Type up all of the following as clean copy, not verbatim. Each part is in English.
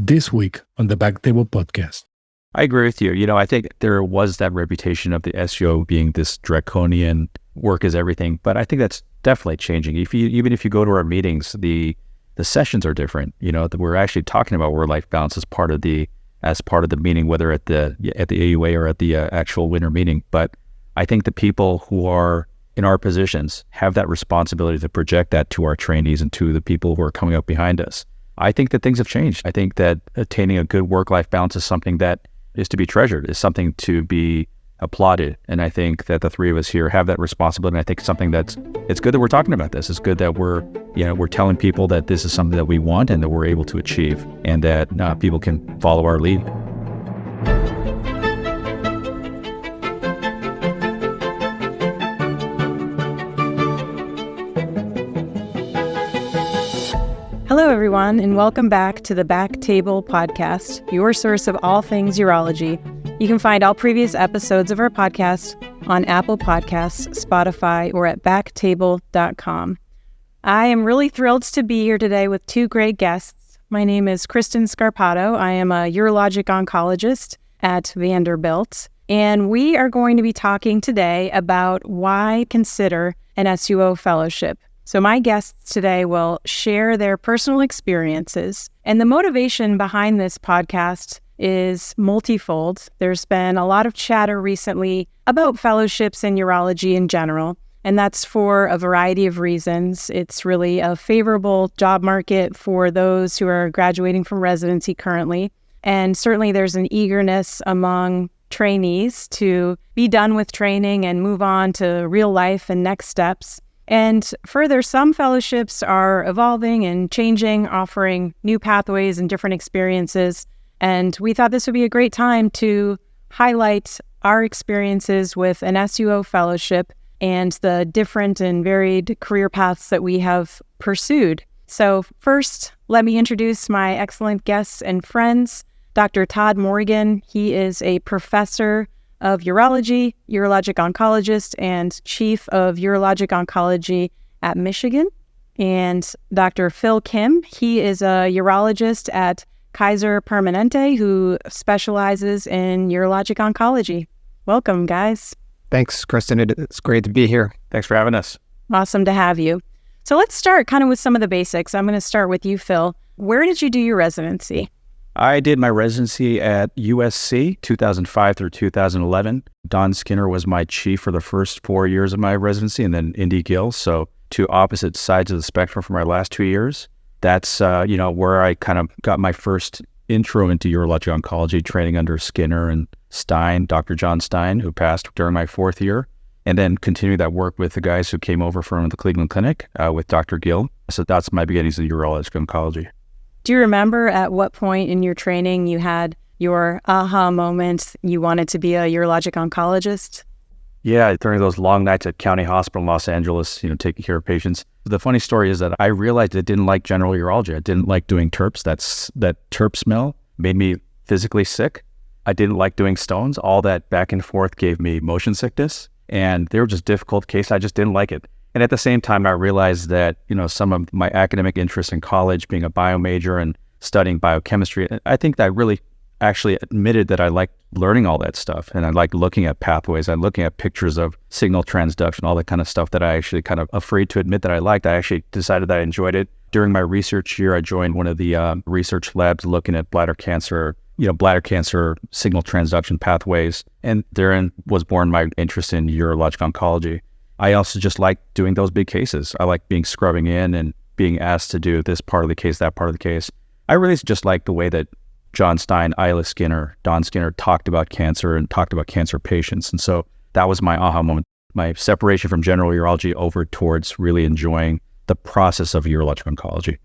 this week on the BackTable podcast. I agree with you. I think there was that reputation of the SUO being this draconian work is everything, but I think that's definitely changing. Even if you go to our meetings, the sessions are different. We're actually talking about work-life balance as part of the meeting, whether at the AUA or at the actual winter meeting. But I think the people who are in our positions have that responsibility to project that to our trainees and to the people who are coming up behind us. I think that things have changed. I think that attaining a good work-life balance is something that is to be treasured, is something to be applauded. And I think that the three of us here have that responsibility. And I think it's good that we're talking about this. It's good that we're telling people that this is something that we want and that we're able to achieve, and that people can follow our lead. Hello, everyone, and welcome back to the BackTable podcast, your source of all things urology. You can find all previous episodes of our podcast on Apple Podcasts, Spotify, or at backtable.com. I am really thrilled to be here today with two great guests. My name is Kristen Scarpato. I am a urologic oncologist at Vanderbilt, and we are going to be talking today about why consider an SUO fellowship. So my guests today will share their personal experiences, and the motivation behind this podcast is multifold. There's been a lot of chatter recently about fellowships in urology in general, and that's for a variety of reasons. It's really a favorable job market for those who are graduating from residency currently, and certainly there's an eagerness among trainees to be done with training and move on to real life and next steps. And further, some fellowships are evolving and changing, offering new pathways and different experiences. And we thought this would be a great time to highlight our experiences with an SUO fellowship and the different and varied career paths that we have pursued. So first, let me introduce my excellent guests and friends. Dr. Todd Morgan, he is a professor of urology, urologic oncologist, and chief of urologic oncology at Michigan. And Dr. Phil Kim, he is a urologist at Kaiser Permanente who specializes in urologic oncology. Welcome, guys. Thanks, Kristen. It's great to be here. Thanks for having us. Awesome to have you. So let's start kind of with some of the basics. I'm going to start with you, Phil. Where did you do your residency? I did my residency at USC 2005 through 2011. Don Skinner was my chief for the first 4 years of my residency, and then Indy Gill. So two opposite sides of the spectrum for my last 2 years. That's where I kind of got my first intro into urologic oncology, training under Skinner and Stein, Dr. John Stein, who passed during my fourth year, and then continued that work with the guys who came over from the Cleveland Clinic with Dr. Gill. So that's my beginnings in urologic oncology. Do you remember at what point in your training you had your aha moment, you wanted to be a urologic oncologist? Yeah, during those long nights at County Hospital in Los Angeles, taking care of patients. The funny story is that I realized I didn't like general urology. I didn't like doing TURPs. That TURP smell made me physically sick. I didn't like doing stones. All that back and forth gave me motion sickness, and they were just difficult cases. I just didn't like it. And at the same time, I realized that, some of my academic interests in college, being a bio major and studying biochemistry, I think that I really actually admitted that I liked learning all that stuff. And I liked looking at pathways. I'm looking at pictures of signal transduction, all that kind of stuff that I actually kind of afraid to admit that I liked. I actually decided that I enjoyed it. During my research year, I joined one of the research labs looking at bladder cancer signal transduction pathways. And therein was born my interest in urologic oncology. I also just like doing those big cases. I like scrubbing in and being asked to do this part of the case, that part of the case. I really just like the way that John Stein, Isla Skinner, Don Skinner talked about cancer and talked about cancer patients. And so that was my aha moment, my separation from general urology over towards really enjoying the process of urologic oncology.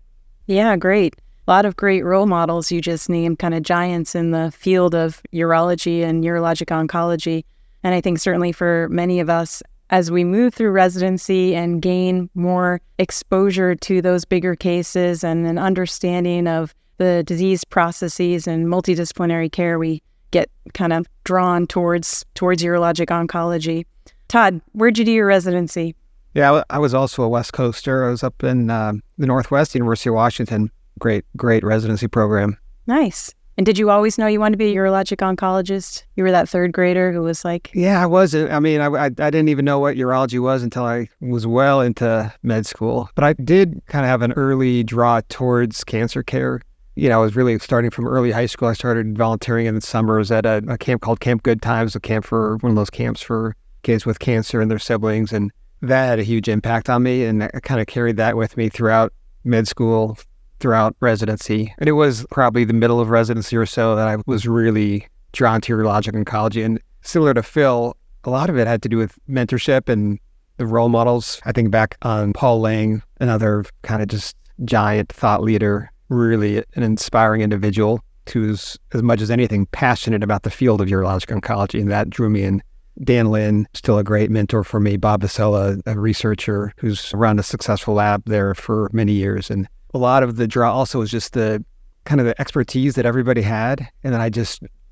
Yeah, great. A lot of great role models you just named, kind of giants in the field of urology and urologic oncology. And I think certainly for many of us, as we move through residency and gain more exposure to those bigger cases and an understanding of the disease processes and multidisciplinary care, we get kind of drawn towards urologic oncology. Todd, where'd you do your residency? Yeah, I was also a West Coaster. I was up in the Northwest, University of Washington. Great residency program. Nice. And did you always know you wanted to be a urologic oncologist? You were that third grader who was like... Yeah, I was. I mean, I didn't even know what urology was until I was well into med school. But I did kind of have an early draw towards cancer care. I was really starting from early high school. I started volunteering in the summers at a camp called Camp Good Times, one of those camps for kids with cancer and their siblings. And that had a huge impact on me. And I kind of carried that with me throughout med school, throughout residency. And it was probably the middle of residency or so that I was really drawn to urologic oncology. And similar to Phil, a lot of it had to do with mentorship and the role models. I think back on Paul Lang, another kind of just giant thought leader, really an inspiring individual who's, as much as anything, passionate about the field of urologic oncology. And that drew me in. Dan Lin, still a great mentor for me. Bob Basella, a researcher who's run a successful lab there for many years. And a lot of the draw also was just the kind of the expertise that everybody had. And then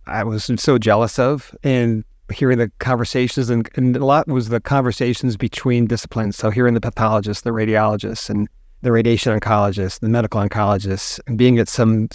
I was so jealous of, and hearing the conversations and a lot was the conversations between disciplines. So hearing the pathologists, the radiologists, and the radiation oncologists, the medical oncologists, and being at some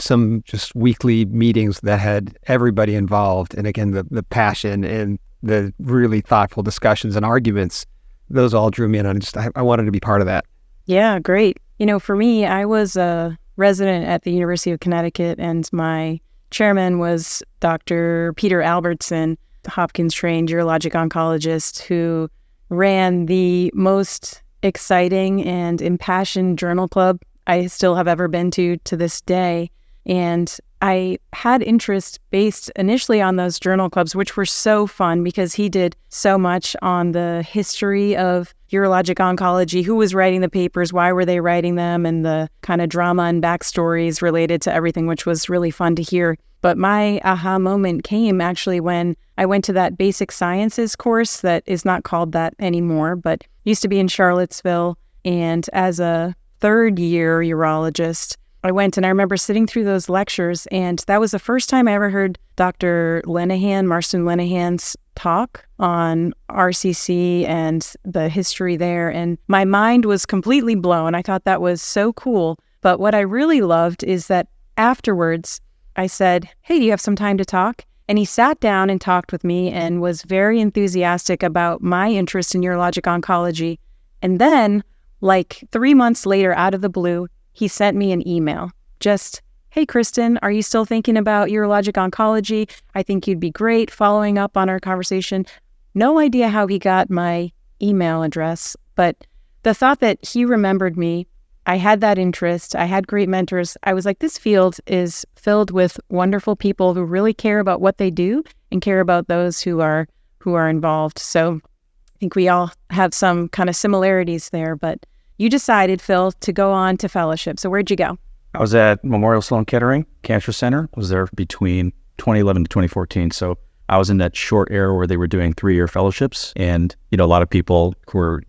just weekly meetings that had everybody involved. And again, the passion and the really thoughtful discussions and arguments, those all drew me in. And I wanted to be part of that. Yeah, great. For me, I was a resident at the University of Connecticut, and my chairman was Dr. Peter Albertson, Hopkins-trained urologic oncologist who ran the most exciting and impassioned journal club I still have ever been to this day. And I had interest based initially on those journal clubs, which were so fun because he did so much on the history of urologic oncology, who was writing the papers, why were they writing them, and the kind of drama and backstories related to everything, which was really fun to hear. But my aha moment came actually when I went to that basic sciences course that is not called that anymore, but used to be in Charlottesville. And as a third year urologist, I went and I remember sitting through those lectures, and that was the first time I ever heard Dr. Marston Lenahan's talk on RCC and the history there. And my mind was completely blown. I thought that was so cool. But what I really loved is that afterwards, I said, "Hey, do you have some time to talk?" And he sat down and talked with me and was very enthusiastic about my interest in urologic oncology. And then, like 3 months later, out of the blue, he sent me an email. Just, "Hey, Kristen, are you still thinking about urologic oncology? I think you'd be great following up on our conversation." No idea how he got my email address, but the thought that he remembered me, I had that interest, I had great mentors. I was like, this field is filled with wonderful people who really care about what they do and care about those who are involved. So I think we all have some kind of similarities there, but you decided, Phil, to go on to fellowship. So where'd you go? I was at Memorial Sloan Kettering Cancer Center. I was there between 2011 to 2014. So I was in that short era where they were doing 3-year fellowships. And, a lot of people were,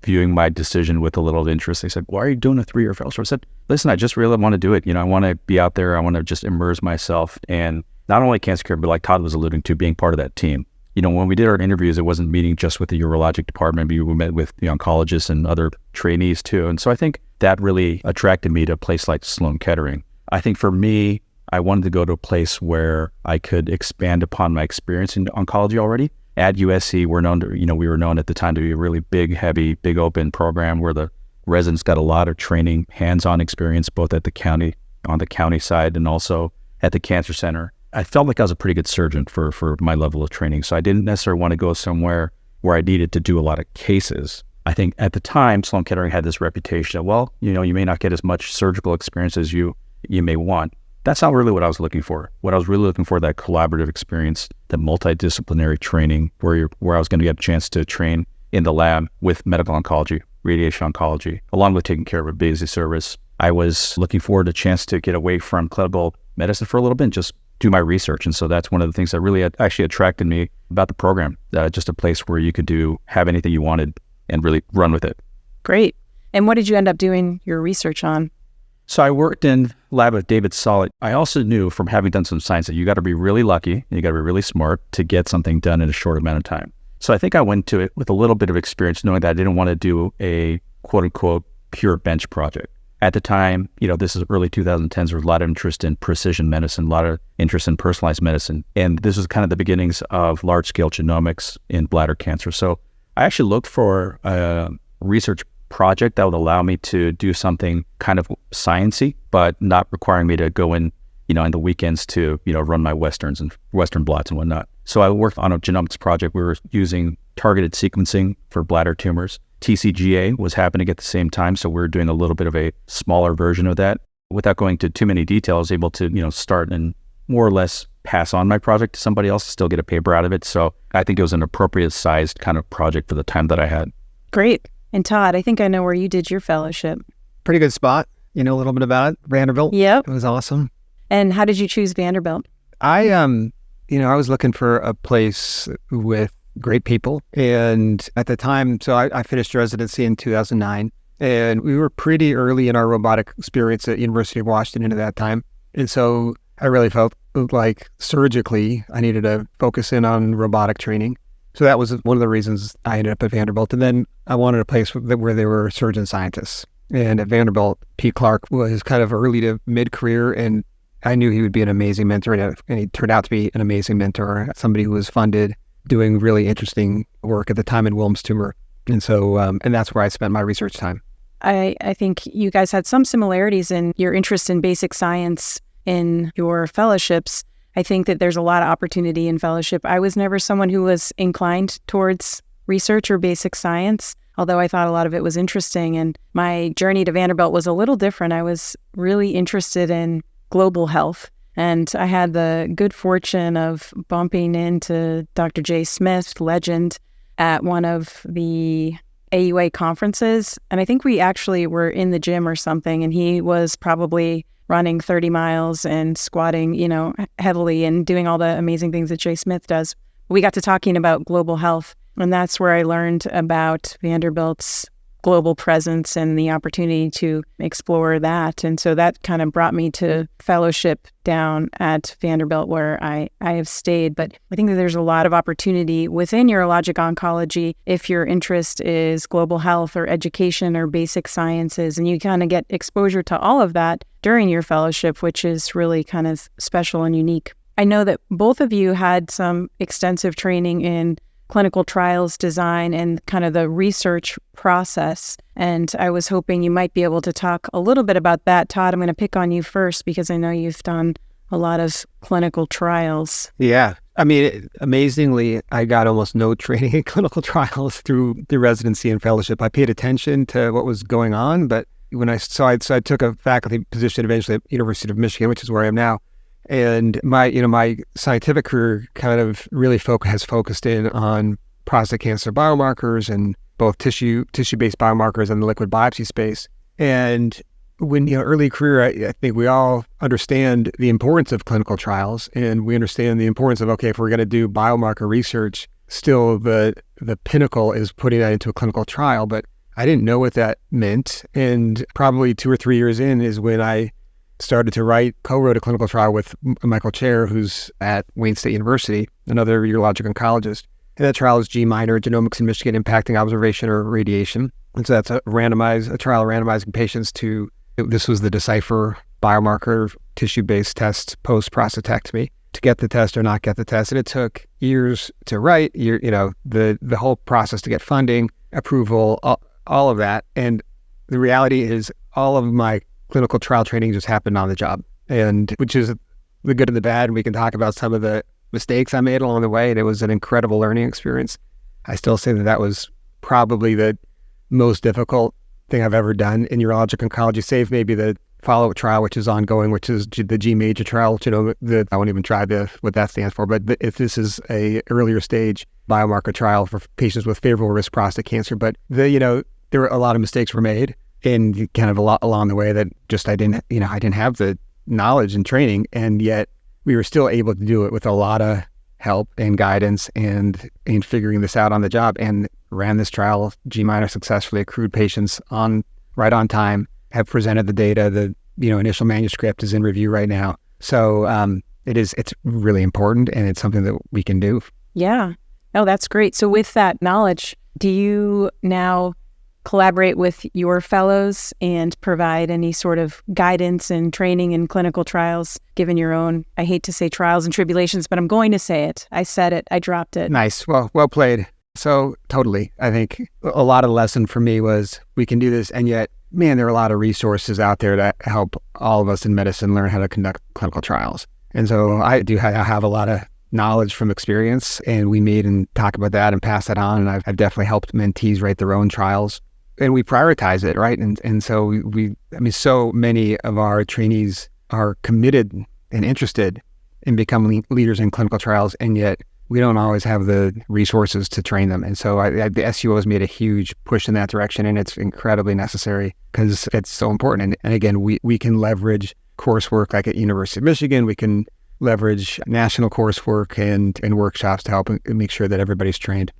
viewing my decision with a little interest. They said, "Why are you doing a 3-year fellowship?" I said, "Listen, I just really want to do it. I want to be out there. I want to just immerse myself." And not only cancer care, but like Todd was alluding to, being part of that team. When we did our interviews, it wasn't meeting just with the urologic department. We met with the oncologists and other trainees too. And so I think that really attracted me to a place like Sloan Kettering. I think for me, I wanted to go to a place where I could expand upon my experience in oncology already. At USC, we were known at the time to be a really big, heavy, big open program where the residents got a lot of training, hands-on experience, both at the county, on the county side, and also at the cancer center. I felt like I was a pretty good surgeon for my level of training. So I didn't necessarily want to go somewhere where I needed to do a lot of cases. I think at the time, Sloan Kettering had this reputation of, you may not get as much surgical experience as you may want. That's not really what I was looking for. What I was really looking for, that collaborative experience, the multidisciplinary training where I was going to get a chance to train in the lab with medical oncology, radiation oncology, along with taking care of a busy service. I was looking forward to a chance to get away from clinical medicine for a little bit and just do my research. And so that's one of the things that really actually attracted me about the program, just a place where you could have anything you wanted and really run with it. Great. And what did you end up doing your research on? So I worked in lab with David Solid. I also knew from having done some science that you got to be really lucky and you got to be really smart to get something done in a short amount of time. So I think I went to it with a little bit of experience, knowing that I didn't want to do a quote unquote pure bench project. At the time, this is early 2010s, there was a lot of interest in precision medicine, a lot of interest in personalized medicine. And this was kind of the beginnings of large-scale genomics in bladder cancer. So I actually looked for a research project that would allow me to do something kind of sciencey, but not requiring me to go in, in the weekends to, run my Westerns and Western blots and whatnot. So I worked on a genomics project. We were using targeted sequencing for bladder tumors. TCGA was happening at the same time, so we were doing a little bit of a smaller version of that. Without going into too many details, I was able to, start and more or less pass on my project to somebody else, still get a paper out of it. So I think it was an appropriate sized kind of project for the time that I had. Great. And Todd, I think I know where you did your fellowship. Pretty good spot. You know a little bit about it. Vanderbilt. Yep. It was awesome. And how did you choose Vanderbilt? I was looking for a place with great people. And at the time, so I finished residency in 2009, and we were pretty early in our robotic experience at University of Washington at that time. And so I really felt like surgically I needed to focus in on robotic training. So that was one of the reasons I ended up at Vanderbilt. And then I wanted a place where there were surgeon scientists. And at Vanderbilt, Pete Clark was kind of early to mid-career, and I knew he would be an amazing mentor, and he turned out to be an amazing mentor, somebody who was funded, doing really interesting work at the time in Wilms tumor. And so, and that's where I spent my research time. I think you guys had some similarities in your interest in basic science in your fellowships. I think that there's a lot of opportunity in fellowship. I was never someone who was inclined towards research or basic science, although I thought a lot of it was interesting. And my journey to Vanderbilt was a little different. I was really interested in global health. And I had the good fortune of bumping into Dr. Jay Smith, legend, at one of the AUA conferences. And I think we actually were in the gym or something, and he was probably running 30 miles and squatting, heavily and doing all the amazing things that Jay Smith does. We got to talking about global health, and that's where I learned about Vanderbilt's global presence and the opportunity to explore that. And so that kind of brought me to fellowship down at Vanderbilt, where I have stayed. But I think that there's a lot of opportunity within urologic oncology if your interest is global health or education or basic sciences, and you kind of get exposure to all of that during your fellowship, which is really kind of special and unique. I know that both of you had some extensive training in clinical trials design and kind of the research process. And I was hoping you might be able to talk a little bit about that. Todd, I'm going to pick on you first because I know you've done a lot of clinical trials. Yeah. I mean, amazingly, I got almost no training in clinical trials through the residency and fellowship. I paid attention to what was going on, but when I took a faculty position eventually at University of Michigan, which is where I am now. And my scientific career kind of really has focused in on prostate cancer biomarkers and both tissue-based biomarkers and the liquid biopsy space. And when early career, I think we all understand the importance of clinical trials, and we understand the importance of, okay, if we're going to do biomarker research, still the pinnacle is putting that into a clinical trial. But I didn't know what that meant, and probably 2 or 3 years in is when I started to co-wrote a clinical trial with Michael Chair, who's at Wayne State University, another urologic oncologist. And that trial is G-minor, genomics in Michigan impacting observation or radiation. And so that's a trial randomizing patients to, this was the Decipher biomarker tissue-based test post-prostatectomy, to get the test or not get the test. And it took years to write, the whole process to get funding, approval, all of that. And the reality is all of my clinical trial training just happened on the job, and which is the good and the bad. And we can talk about some of the mistakes I made along the way, and it was an incredible learning experience. I still say that was probably the most difficult thing I've ever done in urologic oncology, save maybe the follow-up trial, which is ongoing, which is the G major trial. I won't even try what that stands for, but if this is a earlier stage biomarker trial for patients with favorable risk prostate cancer. But there were a lot of mistakes were made. And kind of a lot along the way that just I didn't have the knowledge and training, and yet we were still able to do it with a lot of help and guidance and figuring this out on the job, and ran this trial G-minor successfully, accrued patients right on time, have presented the data. The initial manuscript is in review right now. So it's really important, and it's something that we can do. Yeah. Oh, that's great. So with that knowledge, do you now collaborate with your fellows and provide any sort of guidance and training in clinical trials, given your own, I hate to say trials and tribulations, but I'm going to say it. I said it. I dropped it. Nice. Well played. So totally. I think a lot of the lesson for me was we can do this, and yet, man, there are a lot of resources out there that help all of us in medicine learn how to conduct clinical trials. And so I have a lot of knowledge from experience, and we meet and talk about that and pass that on. And I've definitely helped mentees write their own trials, and we prioritize it, right? And so so many of our trainees are committed and interested in becoming leaders in clinical trials, and yet we don't always have the resources to train them. And so the SUO has made a huge push in that direction, and it's incredibly necessary because it's so important. And again, we can leverage coursework like at University of Michigan. We can leverage national coursework and workshops to help make sure that everybody's trained.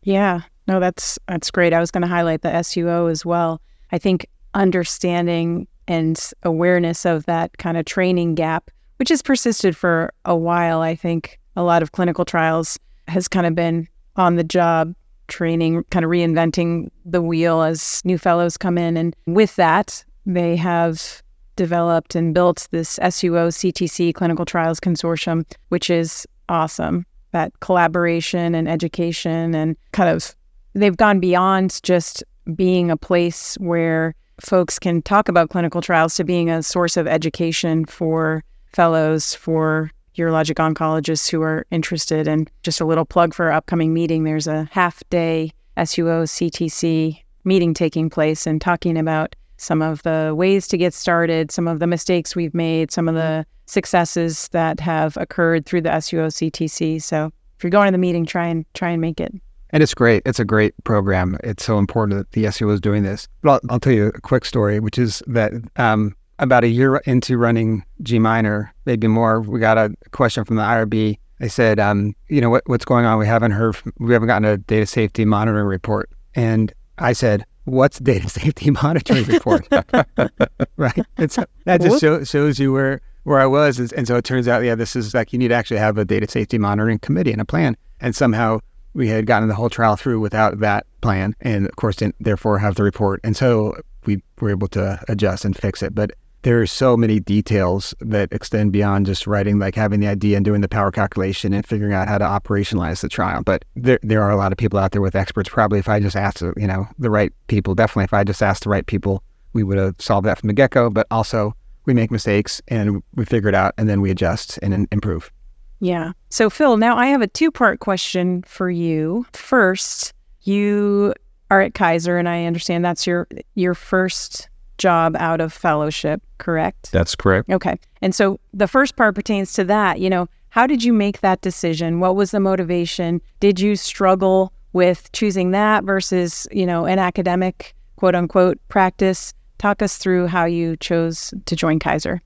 Yeah, no, that's great. I was going to highlight the SUO as well. I think understanding and awareness of that kind of training gap, which has persisted for a while. I think a lot of clinical trials has kind of been on the job training, kind of reinventing the wheel as new fellows come in. And with that, they have developed and built this SUO CTC Clinical Trials Consortium, which is awesome. That collaboration and education, and kind of they've gone beyond just being a place where folks can talk about clinical trials to being a source of education for fellows, for urologic oncologists who are interested. And just a little plug for our upcoming meeting, there's a half-day SUO CTC meeting taking place and talking about some of the ways to get started, some of the mistakes we've made, some of the successes that have occurred through the SUO CTC. So if you're going to the meeting, try and make it. And it's great. It's a great program. It's so important that the SUO is doing this. But I'll tell you a quick story, which is that about a year into running G minor, maybe more, we got a question from the IRB. They said, what's going on? We haven't gotten a data safety monitoring report. And I said, what's data safety monitoring report? Right. That just shows you where I was. And so it turns out, this is like, you need to actually have a data safety monitoring committee and a plan. And somehow we had gotten the whole trial through without that plan, and of course didn't therefore have the report. And so we were able to adjust and fix it. But there are so many details that extend beyond just writing, like having the idea and doing the power calculation and figuring out how to operationalize the trial. But there are a lot of people out there with experts. Probably if I just asked, the right people, definitely if I just asked the right people, we would have solved that from the get-go. But also we make mistakes and we figure it out, and then we adjust and improve. Yeah. So Phil, now I have a two-part question for you. First, you are at Kaiser, and I understand that's your first job out of fellowship, correct? That's correct. Okay. And so the first part pertains to that. How did you make that decision? What was the motivation? Did you struggle with choosing that versus, an academic, quote unquote, practice? Talk us through how you chose to join Kaiser.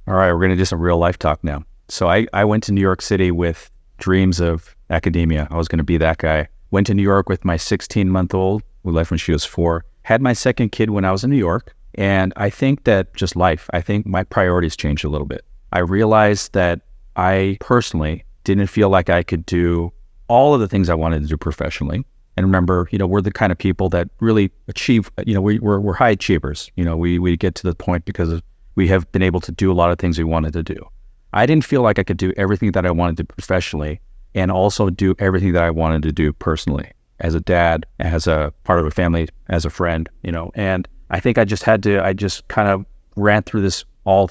All right, we're going to do some real life talk now. So I went to New York City with dreams of academia. I was going to be that guy. Went to New York with my 16-month-old. We left when she was 4. Had my second kid when I was in New York. And I think that just life, I think my priorities changed a little bit. I realized that I personally didn't feel like I could do all of the things I wanted to do professionally. And remember, we're the kind of people that really achieve, we're high achievers. We get to the point because we have been able to do a lot of things we wanted to do. I didn't feel like I could do everything that I wanted to professionally and also do everything that I wanted to do personally, as a dad, as a part of a family, as a friend, and I think I just kind of ran through this all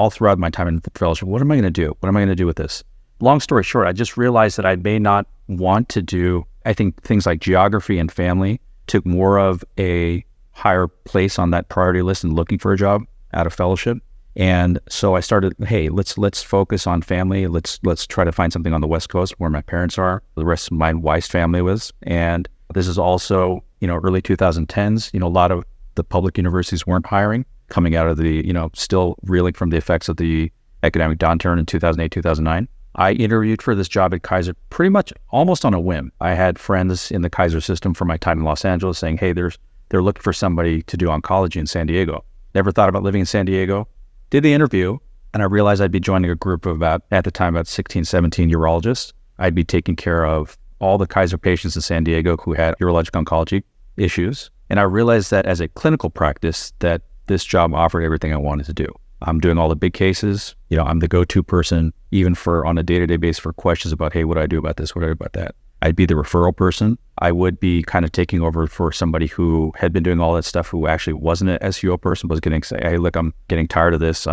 throughout my time in fellowship. What am I going to do? What am I going to do with this? Long story short, I just realized that I may not want to do, I think things like geography and family took more of a higher place on that priority list and looking for a job out of fellowship. And so I started, hey, let's focus on family. Let's try to find something on the West Coast where my parents are, the rest of my wife's family was. And this is also, early 2010s, a lot of the public universities weren't hiring, coming out of the, still reeling from the effects of the academic downturn in 2008, 2009. I interviewed for this job at Kaiser pretty much almost on a whim. I had friends in the Kaiser system from my time in Los Angeles saying, hey, they're looking for somebody to do oncology in San Diego. Never thought about living in San Diego. Did the interview, and I realized I'd be joining a group of about 16, 17 urologists. I'd be taking care of all the Kaiser patients in San Diego who had urologic oncology issues. And I realized that as a clinical practice, that this job offered everything I wanted to do. I'm doing all the big cases. I'm the go-to person, even for on a day-to-day basis for questions about, hey, what do I do about this? What do I do about that? I'd be the referral person. I would be kind of taking over for somebody who had been doing all that stuff, who actually wasn't an SUO person, but was getting say, hey, look, I'm getting tired of this.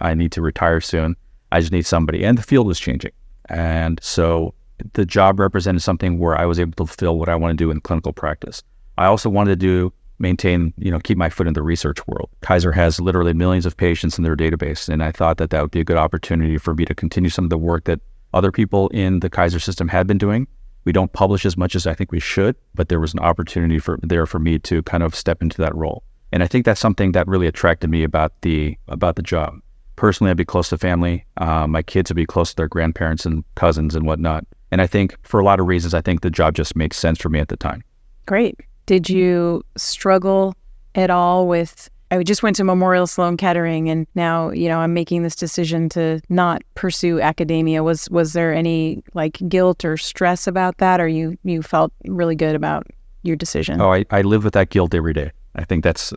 I need to retire soon. I just need somebody. And the field was changing. And so the job represented something where I was able to fulfill what I want to do in clinical practice. I also wanted to maintain, keep my foot in the research world. Kaiser has literally millions of patients in their database, and I thought that that would be a good opportunity for me to continue some of the work that other people in the Kaiser system had been doing. We don't publish as much as I think we should, but there was an opportunity for me to kind of step into that role. And I think that's something that really attracted me about the job. Personally, I'd be close to family. My kids would be close to their grandparents and cousins and whatnot. And I think for a lot of reasons, I think the job just makes sense for me at the time. Great. Did you struggle at all with, I just went to Memorial Sloan Kettering and now, I'm making this decision to not pursue academia. Was there any guilt or stress about that, or you felt really good about your decision? Oh, I live with that guilt every day. I think that's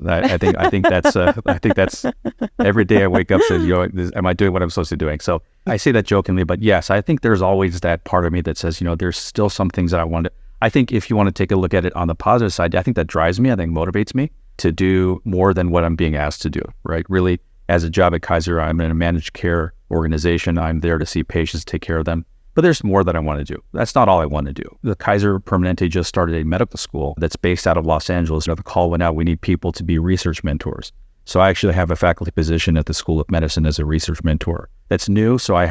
every day I wake up saying, am I doing what I'm supposed to be doing? So I say that jokingly, but yes, I think there's always that part of me that says, there's still some things that I want to. I think if you want to take a look at it on the positive side, I think that drives me, I think motivates me to do more than what I'm being asked to do, right? Really, as a job at Kaiser, I'm in a managed care organization. I'm there to see patients, take care of them. But there's more that I want to do. That's not all I want to do. The Kaiser Permanente just started a medical school that's based out of Los Angeles. The call went out, we need people to be research mentors. So I actually have a faculty position at the School of Medicine as a research mentor. That's new, so I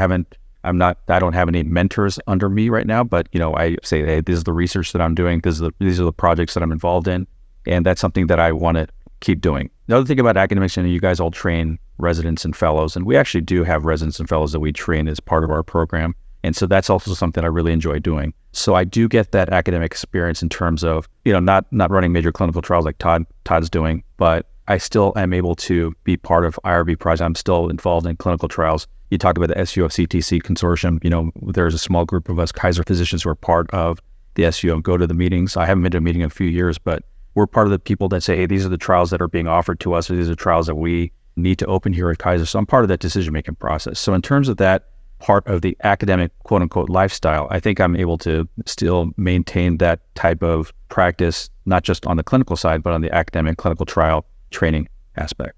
don't have any mentors under me right now, but I say, hey, this is the research that I'm doing. These are the projects that I'm involved in. And that's something that I want to keep doing. The other thing about academics, you guys all train residents and fellows, and we actually do have residents and fellows that we train as part of our program. And so that's also something I really enjoy doing. So I do get that academic experience in terms of, not running major clinical trials like Todd's doing, but I still am able to be part of IRB projects. I'm still involved in clinical trials. You talked about the SUO CTC consortium. There's a small group of us Kaiser physicians who are part of the SUO and go to the meetings. I haven't been to a meeting in a few years, but we're part of the people that say, hey, these are the trials that are being offered to us, or these are trials that we need to open here at Kaiser. So I'm part of that decision-making process. So in terms of that part of the academic, quote unquote, lifestyle, I think I'm able to still maintain that type of practice, not just on the clinical side, but on the academic clinical trial training aspect.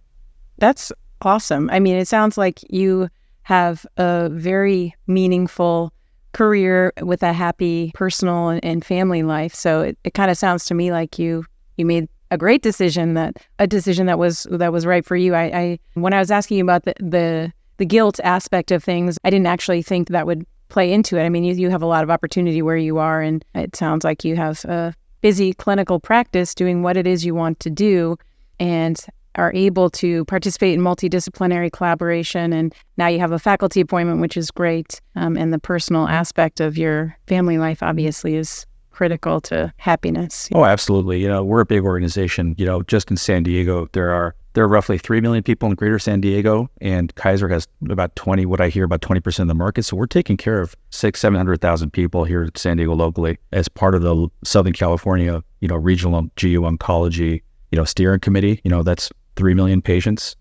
That's awesome. I mean, it sounds like you have a very meaningful career with a happy personal and family life. So it kind of sounds to me like you made a great decision, that was right for you. I when I was asking you about the guilt aspect of things, I didn't actually think that would play into it. I mean, you have a lot of opportunity where you are, and it sounds like you have a busy clinical practice doing what it is you want to do, and are able to participate in multidisciplinary collaboration. And now you have a faculty appointment, which is great. And the personal aspect of your family life obviously is critical to happiness. Oh, absolutely. We're a big organization. Just in San Diego, there are roughly 3 million people in greater San Diego, and Kaiser has about 20% of the market. So we're taking care of 700,000 people here at San Diego locally as part of the Southern California, regional GU oncology, steering committee. That's 3 million patients.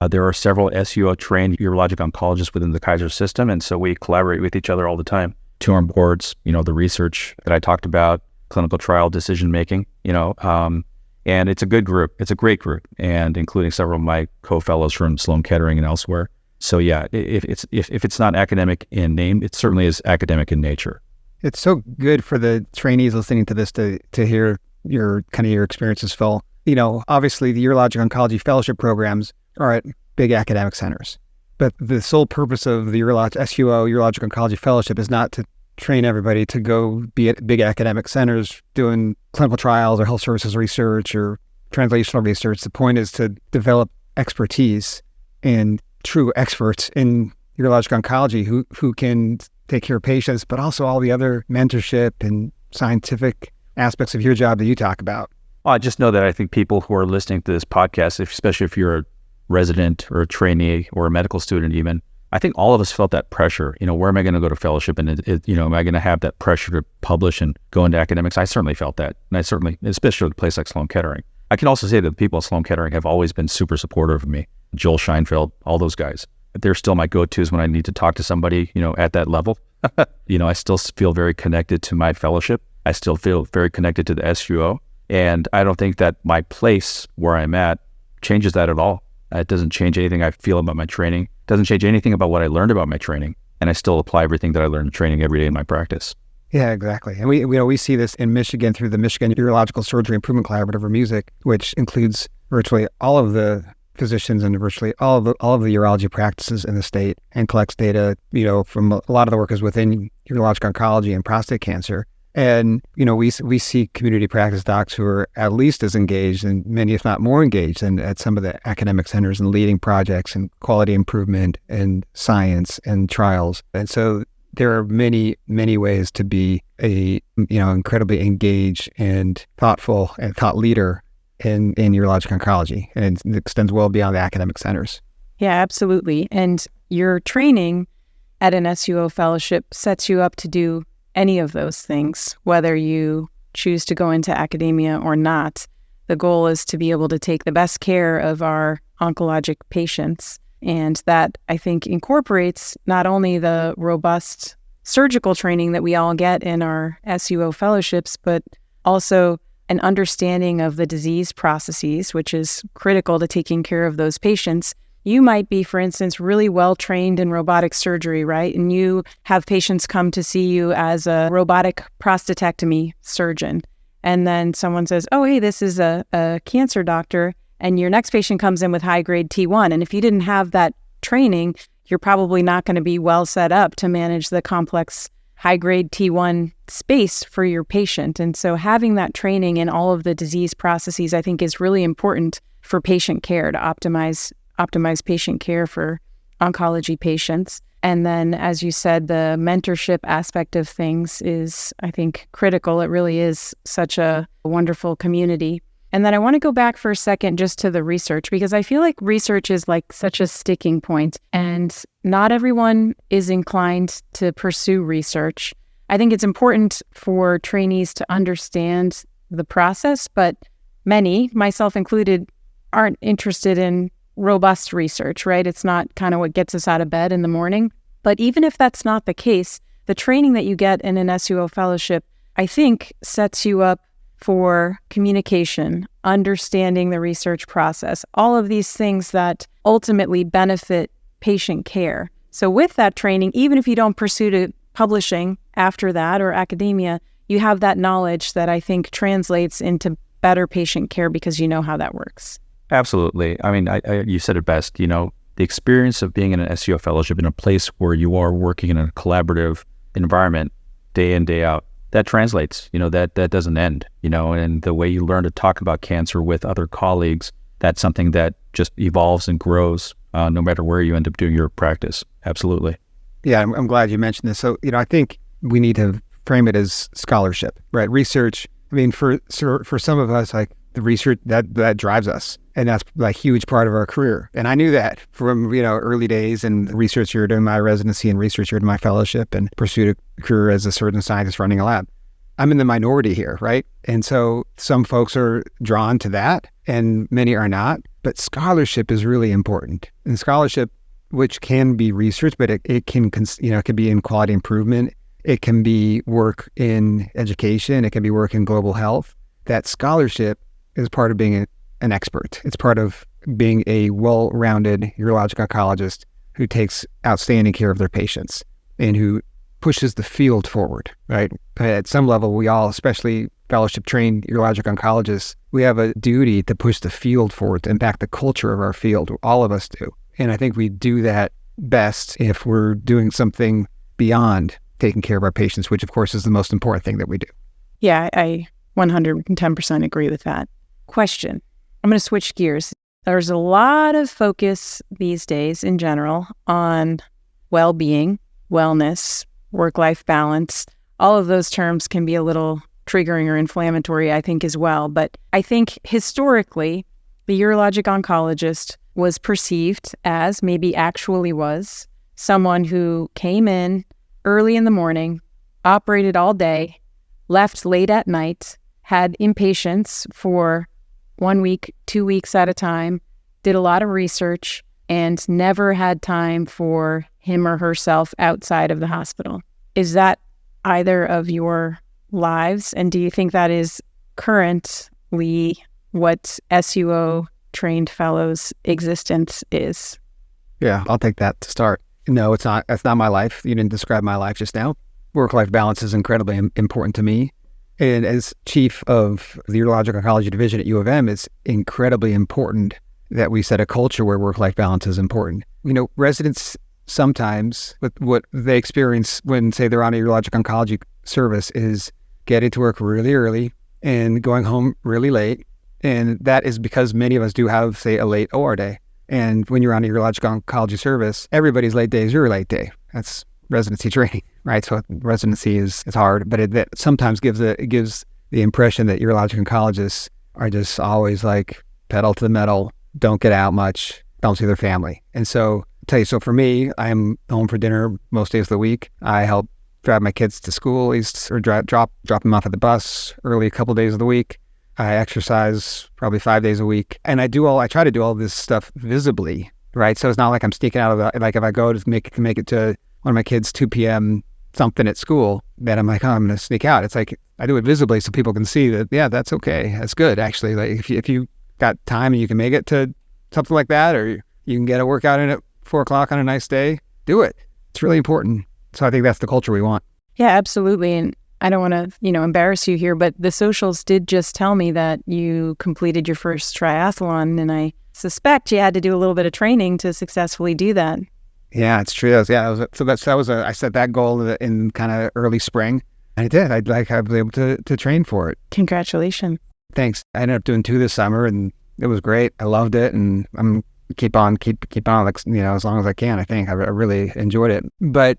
There are several SUO trained urologic oncologists within the Kaiser system. And so we collaborate with each other all the time. Tumor boards, the research that I talked about, clinical trial decision-making, and it's a good group. It's a great group, and including several of my co-fellows from Sloan Kettering and elsewhere. So yeah, if it's not academic in name, it certainly is academic in nature. It's so good for the trainees listening to this to hear your experiences, Phil. Obviously the urologic oncology fellowship programs are at big academic centers, but the sole purpose of the SUO urologic oncology fellowship is not to train everybody to go be at big academic centers doing clinical trials or health services research or translational research. The point is to develop expertise and true experts in urologic oncology who can take care of patients, but also all the other mentorship and scientific aspects of your job that you talk about. Well, I just know that I think people who are listening to this podcast, especially if you're a resident or a trainee or a medical student even, I think all of us felt that pressure. Where am I going to go to fellowship? And, am I going to have that pressure to publish and go into academics? I certainly felt that. And I certainly, especially at a place like Sloan Kettering. I can also say that the people at Sloan Kettering have always been super supportive of me. Joel Scheinfeld, all those guys. They're still my go-tos when I need to talk to somebody, at that level. I still feel very connected to my fellowship. I still feel very connected to the SUO. And I don't think that my place where I'm at changes that at all. It doesn't change anything I feel about my training. It doesn't change anything about what I learned about my training. And I still apply everything that I learned in training every day in my practice. Yeah, exactly. And we see this in Michigan through the Michigan Urological Surgery Improvement Collaborative, or MUSIC, which includes virtually all of the physicians and virtually all of the urology practices in the state, and collects data, from a lot of the workers within urologic oncology and prostate cancer. And, we see community practice docs who are at least as engaged, and many, if not more engaged, than at some of the academic centers and leading projects and quality improvement and science and trials. And so there are many, many ways to be a, incredibly engaged and thoughtful and thought leader in urologic oncology, and it extends well beyond the academic centers. Yeah, absolutely. And your training at an SUO fellowship sets you up to do any of those things, whether you choose to go into academia or not. The goal is to be able to take the best care of our oncologic patients. And that, I think, incorporates not only the robust surgical training that we all get in our SUO fellowships, but also an understanding of the disease processes, which is critical to taking care of those patients. You might be, for instance, really well trained in robotic surgery, right? And you have patients come to see you as a robotic prostatectomy surgeon. And then someone says, oh, hey, this is a cancer doctor. And your next patient comes in with high-grade T1. And if you didn't have that training, you're probably not going to be well set up to manage the complex high-grade T1 space for your patient. And so having that training in all of the disease processes, I think, is really important for patient care, to optimize patient care for oncology patients. And then, as you said, the mentorship aspect of things is, I think, critical. It really is such a wonderful community. And then I want to go back for a second just to the research, because I feel like research is like such a sticking point, and not everyone is inclined to pursue research. I think it's important for trainees to understand the process, but many, myself included, aren't interested in robust research, right? It's not kind of what gets us out of bed in the morning. But even if that's not the case, the training that you get in an SUO fellowship, I think, sets you up for communication, understanding the research process, all of these things that ultimately benefit patient care. So with that training, even if you don't pursue to publishing after that or academia, you have that knowledge that I think translates into better patient care because you know how that works. Absolutely. I mean, you said it best. The experience of being in an SUO fellowship in a place where you are working in a collaborative environment day in, day out, that translates, that doesn't end, and the way you learn to talk about cancer with other colleagues, that's something that just evolves and grows no matter where you end up doing your practice. Absolutely. Yeah, I'm glad you mentioned this. So, I think we need to frame it as scholarship, right? Research. I mean, for some of us, like the research that drives us, and that's like a huge part of our career. And I knew that from, early days and research year during my residency and research year to my fellowship, and pursued a career as a surgeon scientist running a lab. I'm in the minority here, right? And so some folks are drawn to that and many are not, but scholarship is really important. And scholarship, which can be research, but it can be in quality improvement. It can be work in education. It can be work in global health. That scholarship is part of being an expert. It's part of being a well-rounded urologic oncologist who takes outstanding care of their patients and who pushes the field forward, right? At some level, we all, especially fellowship-trained urologic oncologists, we have a duty to push the field forward, to impact the culture of our field. All of us do. And I think we do that best if we're doing something beyond taking care of our patients, which, of course, is the most important thing that we do. Yeah, I 110% agree with that. Question. I'm going to switch gears. There's a lot of focus these days in general on well-being, wellness, work-life balance. All of those terms can be a little triggering or inflammatory, I think, as well. But I think historically, the urologic oncologist was perceived as, maybe actually was, someone who came in early in the morning, operated all day, left late at night, had inpatients for 1 week, 2 weeks at a time, did a lot of research, and never had time for him or herself outside of the hospital. Is that either of your lives? And do you think that is currently what SUO trained fellows' existence is? Yeah, I'll take that to start. No, it's not. That's not my life. You didn't describe my life just now. Work-life balance is incredibly important to me. And as chief of the Urologic Oncology Division at U of M, it's incredibly important that we set a culture where work-life balance is important. Residents sometimes, with what they experience when, say, they're on a urologic oncology service, is getting to work really early and going home really late. And that is because many of us do have, say, a late OR day. And when you're on a urologic oncology service, everybody's late day is your late day. That's residency training, right? So residency is hard, but it sometimes gives the impression that urologic oncologists are just always like pedal to the metal, don't get out much, don't see their family. And so, so for me, I'm home for dinner most days of the week. I help drive my kids to school, or drop them off at the bus early a couple of days of the week. I exercise probably 5 days a week, and I try to do all this stuff visibly, right? So it's not like I'm sneaking out of like if I go to make it to one of my kids 2 p.m. something at school, then I'm like, oh, I'm going to sneak out. It's like I do it visibly so people can see that, yeah, that's okay. That's good, actually. Like if you got time and you can make it to something like that, or you can get a workout in at 4 o'clock on a nice day, do it. It's really important. So I think that's the culture we want. Yeah, absolutely. And I don't want to, embarrass you here, but the socials did just tell me that you completed your first triathlon, and I suspect you had to do a little bit of training to successfully do that. Yeah, it's true. I set that goal in kind of early spring, and I did. I was able to train for it. Congratulations. Thanks. I ended up doing 2 this summer, and it was great. I loved it, and I'm keep on, like, as long as I can. I think I really enjoyed it. But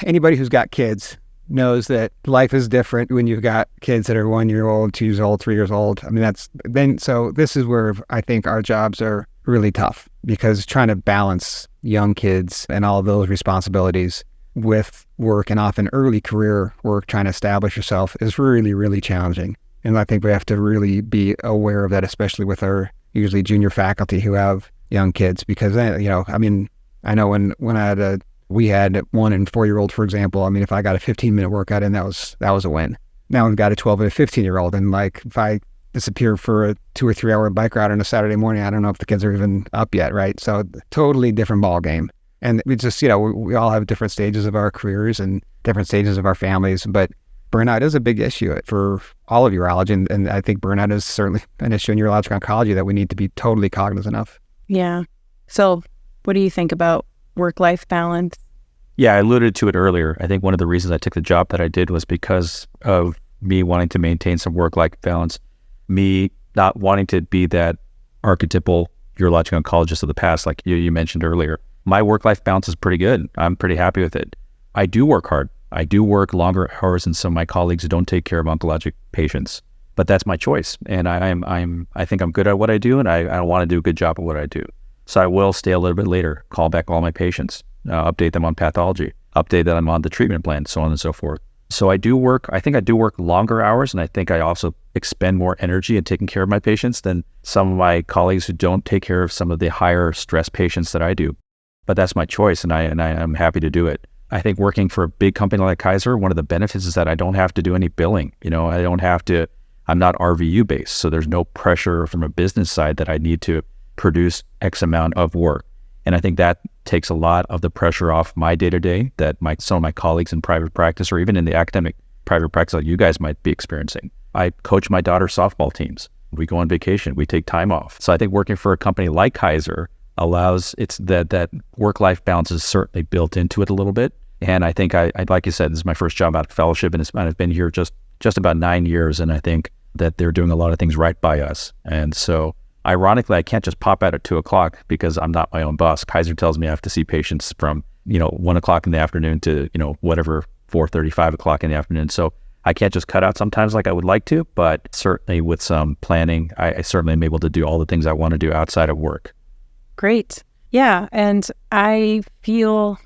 anybody who's got kids knows that life is different when you've got kids that are 1 year old, 2 years old, 3 years old. I mean, so this is where I think our jobs are really tough, because trying to balance young kids and all of those responsibilities with work, and often early career work, trying to establish yourself, is really, really challenging. And I think we have to really be aware of that, especially with our usually junior faculty who have young kids, because, I know when we had 1 and 4 year old, for example. I mean, if I got a 15-minute workout in, that was a win. Now we've got a 12 and a 15-year-old, and like if I disappear for a 2 or 3 hour bike ride on a Saturday morning, I don't know if the kids are even up yet, right? So totally different ball game. And we just, we all have different stages of our careers and different stages of our families, but burnout is a big issue for all of urology, and I think burnout is certainly an issue in urologic oncology that we need to be totally cognizant of. Yeah. So what do you think about work-life balance? Yeah, I alluded to it earlier. I think one of the reasons I took the job that I did was because of me wanting to maintain some work-life balance, me not wanting to be that archetypal urologic oncologist of the past, like you mentioned earlier. My work-life balance is pretty good. I'm pretty happy with it. I do work hard. I do work longer hours than some of my colleagues who don't take care of oncologic patients, but that's my choice. And I think I'm good at what I do, and I want to do a good job at what I do. So I will stay a little bit later, call back all my patients, update them on pathology, update that I'm on the treatment plan, so on and so forth. So I do work longer hours, and I think I also expend more energy in taking care of my patients than some of my colleagues who don't take care of some of the higher stress patients that I do. But that's my choice, and I'm happy to do it. I think working for a big company like Kaiser, one of the benefits is that I don't have to do any billing. I'm not RVU based, so there's no pressure from a business side that I need to produce X amount of work. And I think that takes a lot of the pressure off my day-to-day that some of my colleagues in private practice, or even in the academic private practice like you guys might be experiencing. I coach my daughter's softball teams. We go on vacation, we take time off. So I think working for a company like Kaiser allows that work-life balance is certainly built into it a little bit. And I think I like you said, this is my first job out of fellowship, and I've been here just about 9 years. And I think that they're doing a lot of things right by us. And so ironically, I can't just pop out at 2 o'clock because I'm not my own boss. Kaiser tells me I have to see patients from, 1 o'clock in the afternoon to, whatever, 4:30, 5 o'clock in the afternoon. So I can't just cut out sometimes like I would like to, but certainly with some planning, I certainly am able to do all the things I want to do outside of work. Great. Yeah. And I feel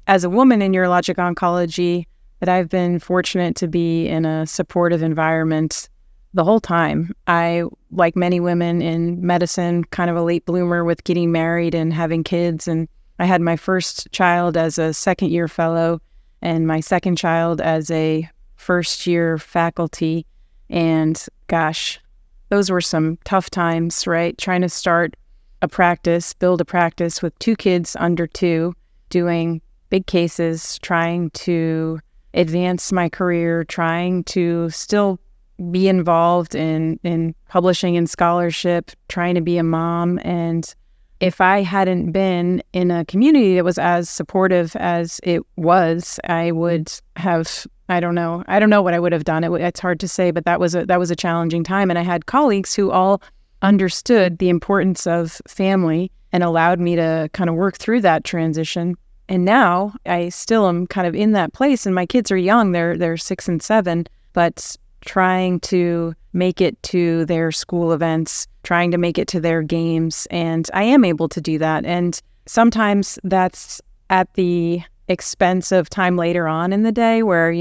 as a woman in urologic oncology that I've been fortunate to be in a supportive environment the whole time. I, like many women in medicine, kind of a late bloomer with getting married and having kids. And I had my first child as a second-year fellow and my second child as a first-year faculty. And gosh, those were some tough times, right? Trying to start a practice, build a practice with 2 kids under 2, doing big cases, trying to advance my career, trying to still be involved in publishing and scholarship, trying to be a mom. And if I hadn't been in a community that was as supportive as it was, I would have, I don't know what I would have done. It's hard to say, but that was a challenging time. And I had colleagues who all understood the importance of family and allowed me to kind of work through that transition. And now I still am kind of in that place, and my kids are young. They're 6 and 7, but trying to make it to their school events, trying to make it to their games. And I am able to do that. And sometimes that's at the expense of time later on in the day where,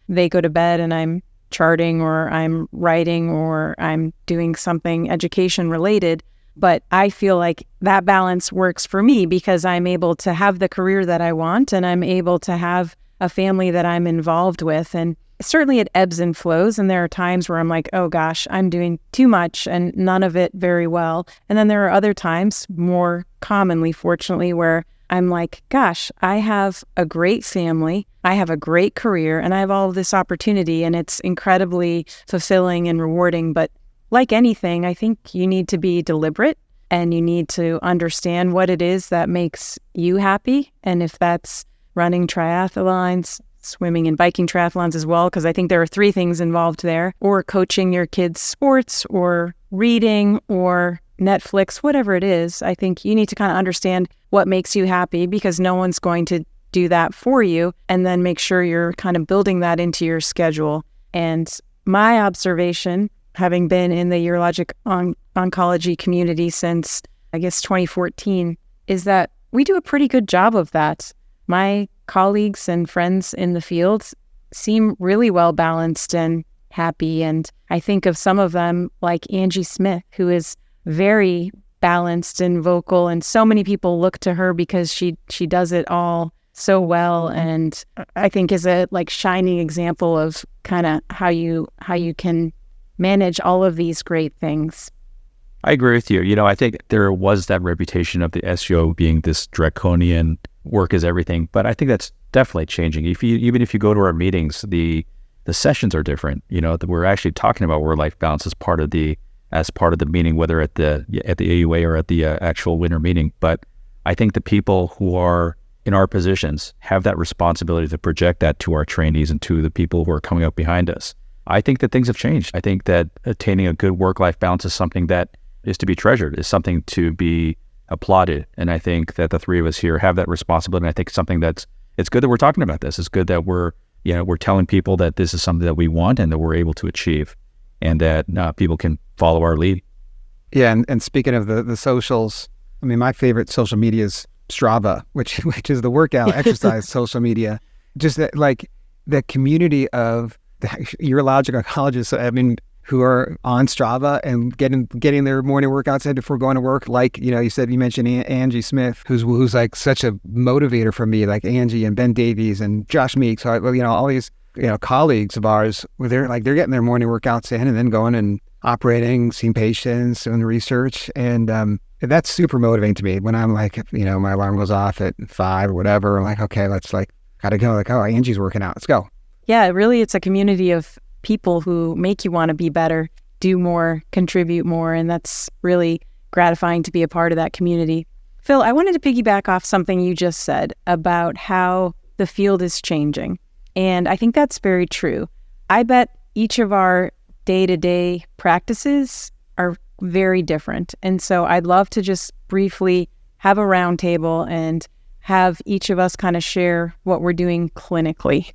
they go to bed and I'm charting or I'm writing or I'm doing something education related. But I feel like that balance works for me because I'm able to have the career that I want and I'm able to have a family that I'm involved with. And certainly it ebbs and flows. And there are times where I'm like, oh gosh, I'm doing too much and none of it very well. And then there are other times, more commonly, fortunately, where I'm like, gosh, I have a great family, I have a great career, and I have all of this opportunity, and it's incredibly fulfilling and rewarding. But like anything, I think you need to be deliberate and you need to understand what it is that makes you happy. And if that's running triathlons, swimming and biking triathlons as well, because I think there are 3 things involved there, or coaching your kids' sports, or reading, or Netflix, whatever it is, I think you need to kind of understand what makes you happy because no one's going to do that for you, and then make sure you're kind of building that into your schedule. And my observation, having been in the urologic oncology community since, I guess, 2014, is that we do a pretty good job of that. My colleagues and friends in the field seem really well balanced and happy. And I think of some of them like Angie Smith, who is very balanced and vocal, and so many people look to her because she does it all so well, and I think is a shining example of kind of how you can manage all of these great things. I agree with you. I think there was that reputation of the SUO being this draconian work is everything, but I think that's definitely changing. Even if you go to our meetings, the sessions are different. We're actually talking about work-life balance as part of the meeting, whether at the AUA or at the actual winter meeting. But I think the people who are in our positions have that responsibility to project that to our trainees and to the people who are coming up behind us. I think that things have changed. I think that attaining a good work-life balance is something that is to be treasured, is something to be applauded. And I think that the 3 of us here have that responsibility. And I think something it's good that we're talking about this. It's good that we're telling people that this is something that we want and that we're able to achieve, and that people can follow our lead. Yeah, and speaking of the socials, I mean, my favorite social media is Strava, which is the workout exercise social media. Just that, the community of the urologic oncologists, I mean, who are on Strava and getting their morning workouts in before going to work. You mentioned Angie Smith, who's like such a motivator for me, like Angie and Ben Davies and Josh Meeks. So, all these colleagues of ours, where they're getting their morning workouts in and then going and operating, seeing patients, doing research, and that's super motivating to me. When I'm my alarm goes off at 5 or whatever, I'm like, okay, let's gotta go. Oh, Angie's working out, let's go. Yeah, really, it's a community of people who make you want to be better, do more, contribute more, and that's really gratifying to be a part of that community. Phil, I wanted to piggyback off something you just said about how the field is changing, and I think that's very true. I bet each of our day-to-day practices are very different, and so I'd love to just briefly have a roundtable and have each of us kind of share what we're doing clinically.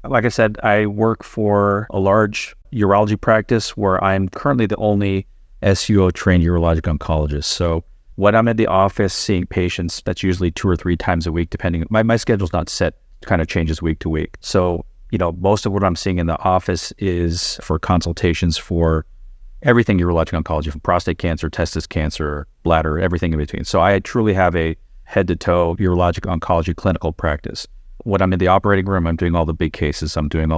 Like I said, I work for a large urology practice where I'm currently the only SUO trained urologic oncologist. So when I'm at the office seeing patients, that's usually 2 or 3 times a week, depending. My schedule's not set, kind of changes week to week. So most of what I'm seeing in the office is for consultations for everything urologic oncology, from prostate cancer, testis cancer, bladder, everything in between. So I truly have a head-to-toe urologic oncology clinical practice. When I'm in the operating room, I'm doing all the big cases. I'm doing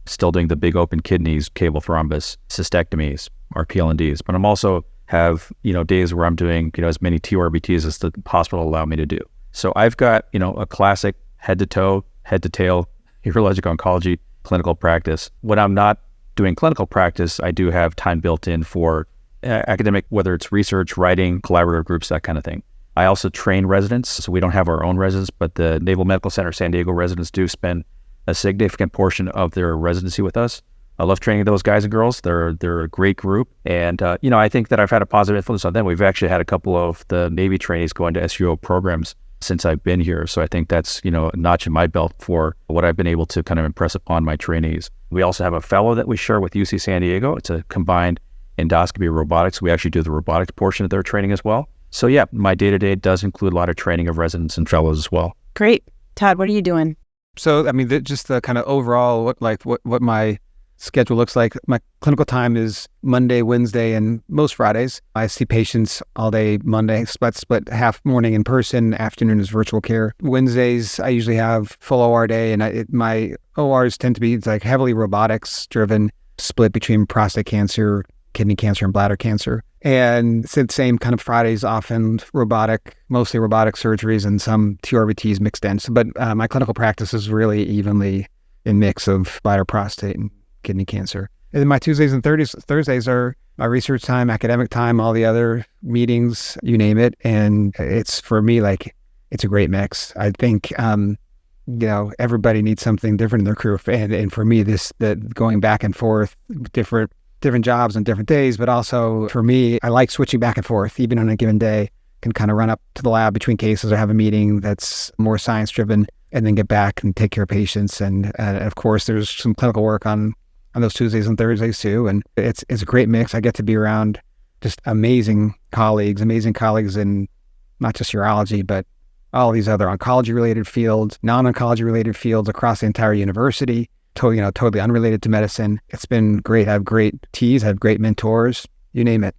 still doing the big open kidneys, cable thrombus, cystectomies, RPL&Ds. But I'm also have, days where I'm doing, as many TURBTs as the hospital allow me to do. So I've got, a classic head-to-toe, head-to-tail urologic oncology clinical practice. When I'm not doing clinical practice, I do have time built in for academic, whether it's research, writing, collaborative groups, that kind of thing. I also train residents, so we don't have our own residents, but the Naval Medical Center San Diego residents do spend a significant portion of their residency with us. I love training those guys and girls. They're a great group, and I think that I've had a positive influence on them. We've actually had a couple of the Navy trainees going to SUO programs since I've been here, so I think that's a notch in my belt for what I've been able to kind of impress upon my trainees. We also have a fellow that we share with UC San Diego. It's a combined endoscopy robotics. We actually do the robotics portion of their training as well. So yeah, my day-to-day does include a lot of training of residents and fellows as well. Great. Todd, what are you doing? So, just the kind of overall, what my schedule looks like. My clinical time is Monday, Wednesday, and most Fridays. I see patients all day Monday, split half morning in person, afternoon is virtual care. Wednesdays, I usually have full OR day, and my ORs tend to be heavily robotics driven, split between prostate cancer, kidney cancer, and bladder cancer. And it's the same kind of Fridays, often mostly robotic surgeries and some TURBTs mixed in. But my clinical practice is really evenly a mix of bladder, prostate, and kidney cancer. And then my Tuesdays and Thursdays are my research time, academic time, all the other meetings, you name it. And it's, for me, it's a great mix. I think, everybody needs something different in their career. And for me, the going back and forth, different jobs on different days, but also for me, I like switching back and forth, even on a given day. Can kind of run up to the lab between cases or have a meeting that's more science driven, and then get back and take care of patients. And of course, there's some clinical work on those Tuesdays and Thursdays too. And it's a great mix. I get to be around just amazing colleagues in not just urology, but all these other oncology related fields, non-oncology related fields across the entire university. Totally unrelated to medicine. It's been great. I have great Ts, I have great mentors, you name it.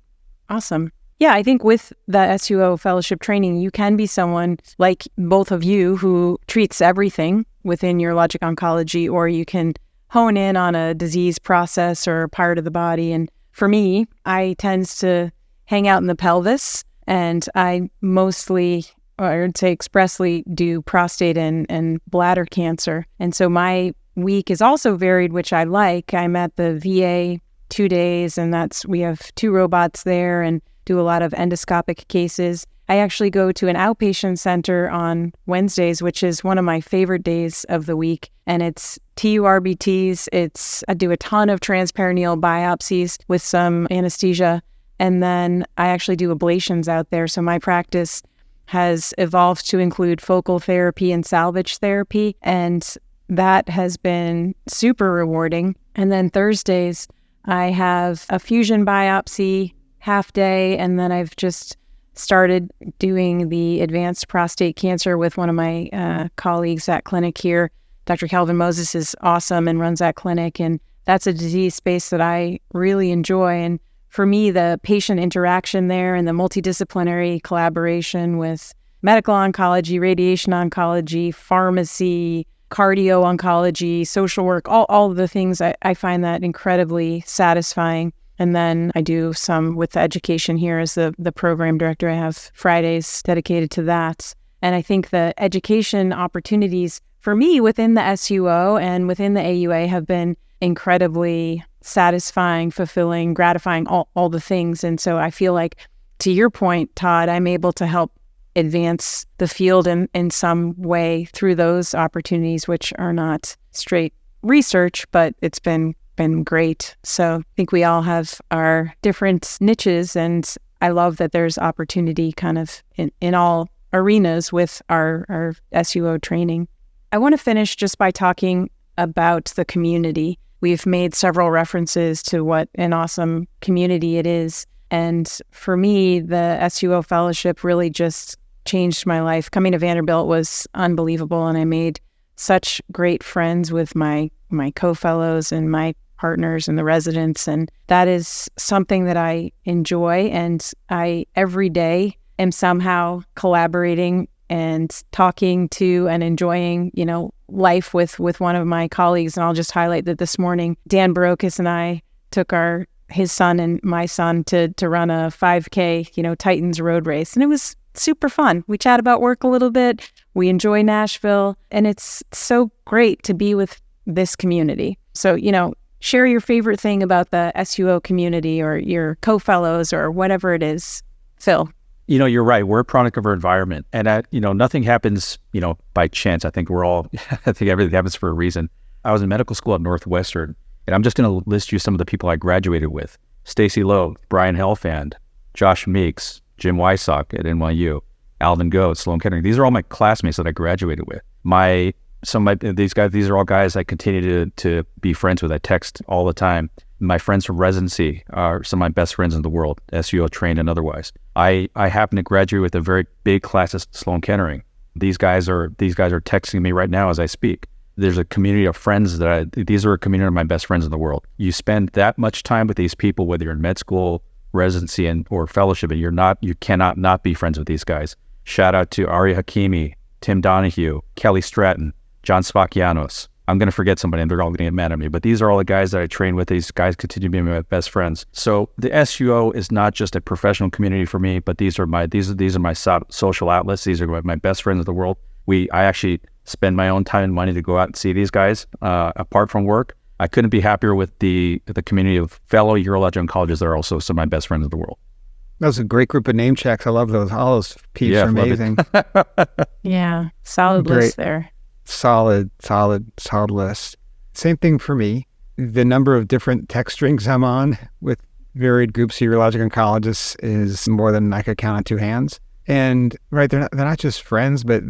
Awesome. Yeah, I think with the SUO fellowship training, you can be someone like both of you who treats everything within urologic oncology, or you can hone in on a disease process or part of the body. And for me, I tend to hang out in the pelvis, and I mostly, or I'd say expressly, do prostate and bladder cancer. And so my week is also varied, which I like. I'm at the VA 2 days, and we have 2 robots there and do a lot of endoscopic cases. I actually go to an outpatient center on Wednesdays, which is one of my favorite days of the week. And it's TURBTs. I do a ton of transperineal biopsies with some anesthesia. And then I actually do ablations out there. So my practice has evolved to include focal therapy and salvage therapy. And that has been super rewarding. And then Thursdays, I have a fusion biopsy half day, and then I've just started doing the advanced prostate cancer with one of my colleagues at clinic here. Dr. Calvin Moses is awesome and runs that clinic, and that's a disease space that I really enjoy. And for me, the patient interaction there and the multidisciplinary collaboration with medical oncology, radiation oncology, pharmacy, cardio oncology, social work, all of the things, I find that incredibly satisfying. And then I do some with the education here as the program director. I have Fridays dedicated to that. And I think the education opportunities for me within the SUO and within the AUA have been incredibly satisfying, fulfilling, gratifying, all the things. And so I feel like, to your point, Todd, I'm able to help advance the field in some way through those opportunities, which are not straight research, but it's been great. So I think we all have our different niches, and I love that there's opportunity kind of in all arenas with our SUO training. I want to finish just by talking about the community. We've made several references to what an awesome community it is. And for me, the SUO fellowship really just changed my life. Coming to Vanderbilt was unbelievable, and I made such great friends with my my co-fellows and my partners and the residents. And that is something that I enjoy. And I every day am somehow collaborating and talking to and enjoying, life with one of my colleagues. And I'll just highlight that this morning, Dan Barocas and I took his son and my son to run a 5K, Titans road race. And it was super fun. We chat about work a little bit. We enjoy Nashville. And it's so great to be with this community. So, share your favorite thing about the SUO community or your co-fellows or whatever it is. Phil. You're right. We're a product of our environment. And, nothing happens, by chance. I think I think everything happens for a reason. I was in medical school at Northwestern, and I'm just going to list you some of the people I graduated with. Stacy Lowe, Brian Helfand, Josh Meeks, Jim Wysock at NYU, Alvin Goh at Sloan Kettering. These are all my classmates that I graduated with. These are all guys I continue to be friends with. I text all the time. My friends from residency are some of my best friends in the world, SUO trained and otherwise. I happen to graduate with a very big class at Sloan Kettering. These guys are texting me right now as I speak. There's a community of friends these are a community of my best friends in the world. You spend that much time with these people, whether you're in med school, residency, or fellowship, and you cannot not be friends with these guys. Shout out to Ari Hakimi, Tim Donahue, Kelly Stratton, John Spakianos. I'm going to forget somebody and they're all going to get mad at me, but these are all the guys that I train with. These guys continue to be my best friends. So the SUO is not just a professional community for me, but these are my social outlets. These are my best friends in the world. I actually spend my own time and money to go out and see these guys apart from work. I couldn't be happier with the community of fellow urologic oncologists that are also some of my best friends in the world. That was a great group of name checks. I love those. All those peeps are amazing. Yeah, solid Great. List there. Solid list. Same thing for me. The number of different text strings I'm on with varied groups of urologic oncologists is more than I could count on two hands. And right, they're not just friends, but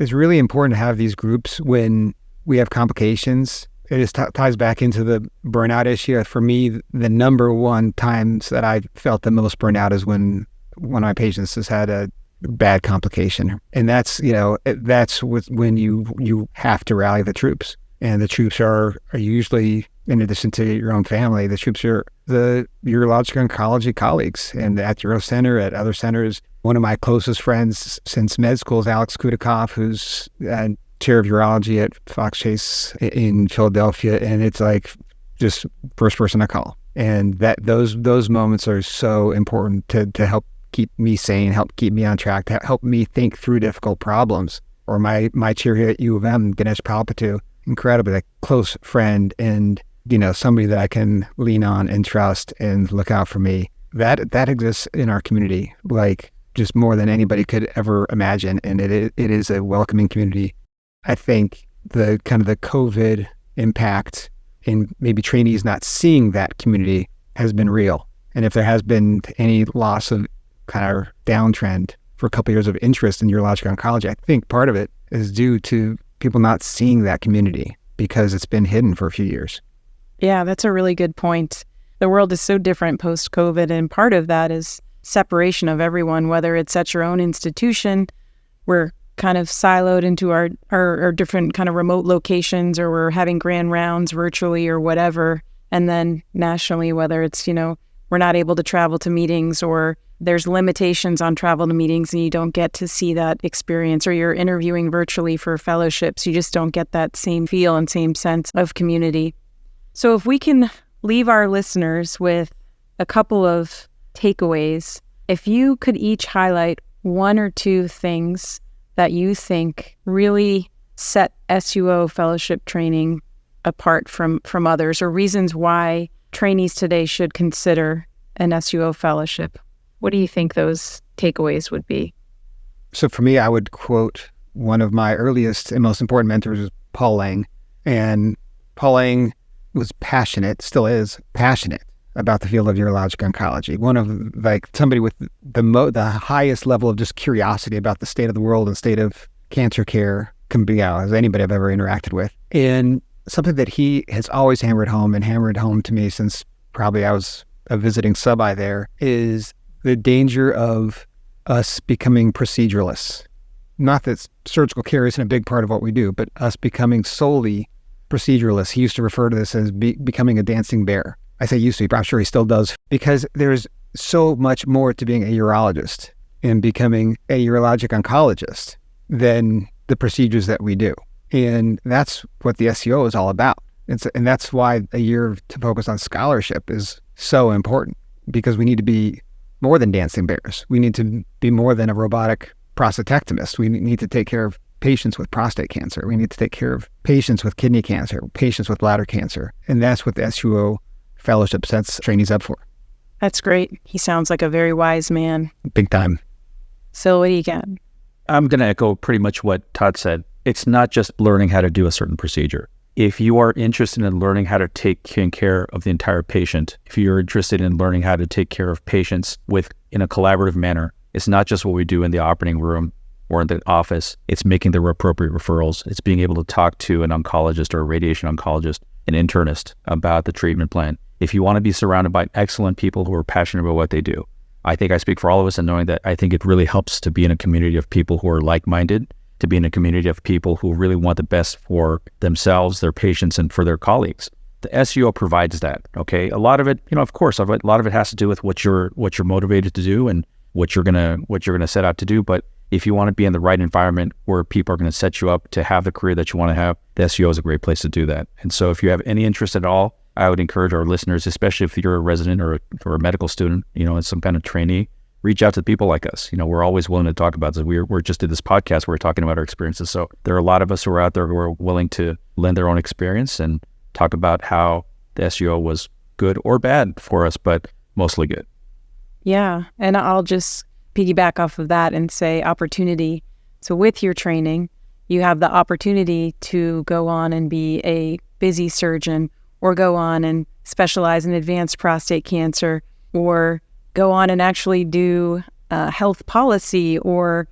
it's really important to have these groups when we have complications. It just ties back into the burnout issue. For me, the number one times that I felt the most burnout is when one of my patients has had a bad complication. And that's when you have to rally the troops. And the troops are usually, in addition to your own family, the troops are the urologic oncology colleagues. And at Uro Center, at other centers, one of my closest friends since med school is Alex Kudikoff, who's chair of urology at Fox Chase in Philadelphia. And it's like just first person I call. And those moments are so important to help keep me sane, help keep me on track, to help me think through difficult problems. Or my chair here at U of M, Ganesh Palpatu, incredibly like close friend and, somebody that I can lean on and trust and look out for me. That exists in our community, like just more than anybody could ever imagine. And it is a welcoming community. I think the kind of the COVID impact in maybe trainees not seeing that community has been real. And if there has been any loss of kind of downtrend for a couple of years of interest in urologic oncology, I think part of it is due to people not seeing that community because it's been hidden for a few years. Yeah, that's a really good point. The world is so different post-COVID, and part of that is separation of everyone, whether it's at your own institution, we're kind of siloed into our different kind of remote locations, or we're having grand rounds virtually or whatever. And then nationally, whether it's, we're not able to travel to meetings, or there's limitations on travel to meetings and you don't get to see that experience, or you're interviewing virtually for fellowships. You just don't get that same feel and same sense of community. So if we can leave our listeners with a couple of takeaways, if you could each highlight one or two things that you think really set SUO fellowship training apart from others, or reasons why trainees today should consider an SUO fellowship, what do you think those takeaways would be? So for me, I would quote one of my earliest and most important mentors, Paul Lang. And Paul Lang was passionate, still is passionate about the field of urologic oncology. One of somebody with the highest level of just curiosity about the state of the world and state of cancer care can be as anybody I've ever interacted with. And something that he has always hammered home to me since probably I was a visiting sub-I there is the danger of us becoming proceduralists. Not that surgical care isn't a big part of what we do, but us becoming solely proceduralist, he used to refer to this as becoming a dancing bear. I say used to, but I'm sure he still does, because there's so much more to being a urologist and becoming a urologic oncologist than the procedures that we do. And that's what the SUO is all about. And that's why a year to focus on scholarship is so important, because we need to be more than dancing bears. We need to be more than a robotic prostatectomist. We need to take care of patients with prostate cancer. We need to take care of patients with kidney cancer, patients with bladder cancer. And that's what the SUO fellowship sets trainees up for. That's great. He sounds like a very wise man. Big time. So what do you got? I'm going to echo pretty much what Todd said. It's not just learning how to do a certain procedure. If you are interested in learning how to take care of the entire patient, if you're interested in learning how to take care of patients in a collaborative manner, it's not just what we do in the operating room or in the office. It's making the appropriate referrals. It's being able to talk to an oncologist or a radiation oncologist, an internist about the treatment plan. If you want to be surrounded by excellent people who are passionate about what they do, I think I speak for all of us in knowing that I think it really helps to be in a community of people who are like-minded, to be in a community of people who really want the best for themselves, their patients, and for their colleagues. The SUO provides that, okay? A lot of it, of course, a lot of it has to do with what you're motivated to do and what you're gonna set out to do. But if you want to be in the right environment where people are going to set you up to have the career that you want to have, the SUO is a great place to do that. And so if you have any interest at all, I would encourage our listeners, especially if you're a resident or a medical student, and some kind of trainee, reach out to people like us. We're always willing to talk about this. We're just did this podcast where we're talking about our experiences. So there are a lot of us who are out there who are willing to lend their own experience and talk about how the SUO was good or bad for us, but mostly good. Yeah. And I'll just piggyback off of that and say opportunity. So with your training, you have the opportunity to go on and be a busy surgeon, or go on and specialize in advanced prostate cancer, or go on and actually do health policy or,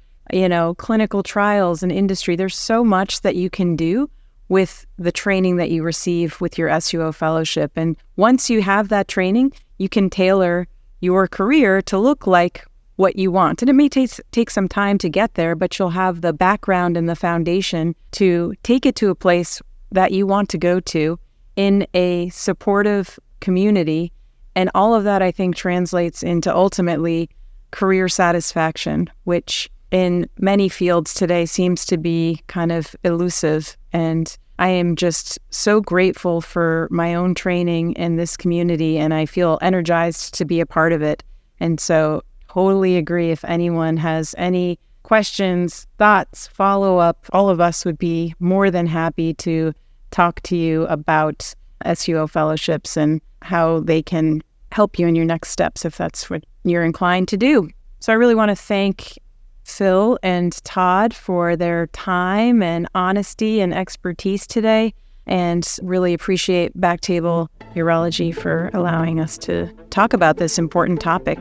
clinical trials and industry. There's so much that you can do with the training that you receive with your SUO fellowship. And once you have that training, you can tailor your career to look like what you want. And it may take some time to get there, but you'll have the background and the foundation to take it to a place that you want to go to in a supportive community. And all of that, I think, translates into ultimately career satisfaction, which in many fields today seems to be kind of elusive. And I am just so grateful for my own training in this community, and I feel energized to be a part of it. And so totally agree. If anyone has any questions, thoughts, follow-up, all of us would be more than happy to talk to you about SUO fellowships and how they can help you in your next steps if that's what you're inclined to do. So I really want to thank Phil and Todd for their time and honesty and expertise today, and really appreciate BackTable Urology for allowing us to talk about this important topic.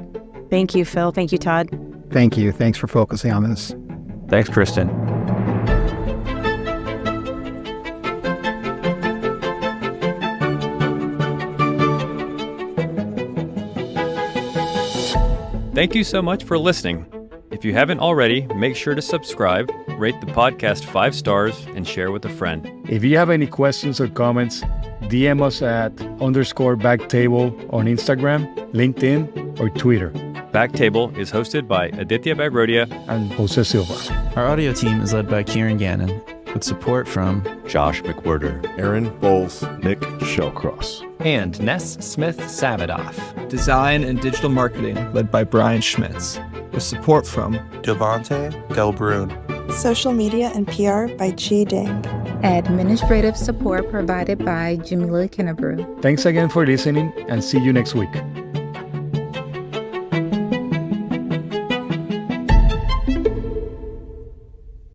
Thank you, Phil. Thank you, Todd. Thank you. Thanks for focusing on this. Thanks, Kristen. Thank you so much for listening. If you haven't already, make sure to subscribe, rate the podcast 5 stars, and share with a friend. If you have any questions or comments, DM us at _BackTable on Instagram, LinkedIn, or Twitter. BackTable is hosted by Aditya Bagrodia and Jose Silva. Our audio team is led by Kieran Gannon, with support from Josh McWhirter, Aaron Bowles, Nick Shellcross, and Ness Smith-Savadoff. Design and digital marketing led by Brian Schmitz, with support from Devante Delbrun. Social media and PR by G. Ding. Administrative support provided by Jamila Kennebrew. Thanks again for listening, and see you next week.